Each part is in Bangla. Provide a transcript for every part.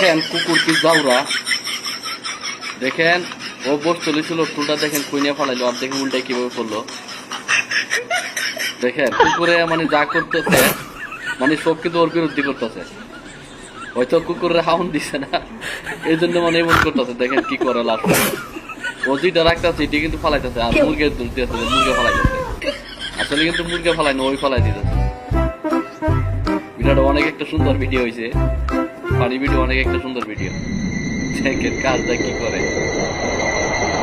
দেখেন কুকুর কি যাওরা, দেখেন ও বস চলেছিল টুলটা দেখেন কুইনিয়া ফালাইলো, আর দেখেন উল্টাই কিভাবে করলো। দেখেন কুকুরে মানে যা করতেছে মানে সব কিন্তু ওর বিরুদ্ধে করতেছে, হয়তো কুকুরের হাউন দিছে না এই জন্য মানে এমন করতেছে। দেখেন কি করে লাভ, ও যেটা রাখতেছে এটি কিন্তু ফালাইতেছে, আর মুরগের দুধ দিয়েছে, মুরগে ফালাইতেছে। আসলে কিন্তু মুরগে ফালাই না, ওই ফালাই দিতেছে। ভিডিওটা অনেক একটা সুন্দর ভিডিও হয়েছে, ফানি ভিডিও, অনেক একটা সুন্দর ভিডিও। দেখেন কাজটা কি করে,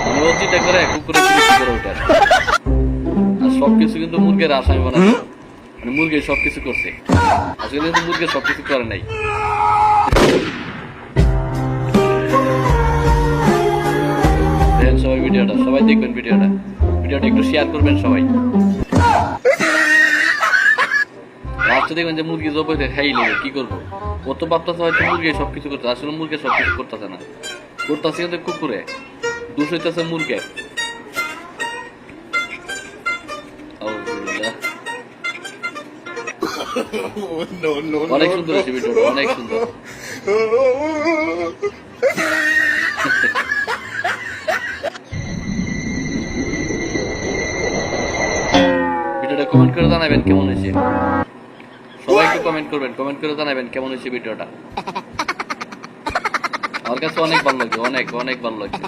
মানে ও যেটা করে কুকুরের বিরুদ্ধে করে ওঠে। আর সবকিছু কিন্তু মুরগের আসামি বানাচ্ছে, মানে মুরগি সবকিছু করছে, আসলে কিন্তু মুরগি সবকিছু করে নাই। দেখেন সবাই ভিডিওটা, সবাই দেখবেন ভিডিওটা, ভিডিওটা একটু শেয়ার করবেন সবাই। লাস্টে দেখবেন যে মুরগি জব হয়েছে খাই নেবে, কি করবো? ও তো ভাবতেছে হয়তো মুরগি সবকিছু করতে, আসলে মুরগি সবকিছু করতেছে না, করতেছে কিন্তু কুকুরে, দোষ হইতেছে মুরগে। অনেক সুন্দর হয়েছে ভিডিওটা, অনেক সুন্দর। ভিডিওটা কমেন্ট করে জানাবেন কেমন হয়েছে, সবাই একটু কমেন্ট করবেন, কমেন্ট করে জানাবেন কেমন হয়েছে ভিডিওটা। আমার কাছে অনেক ভালো লাগছে, অনেক অনেক ভালো লাগছে।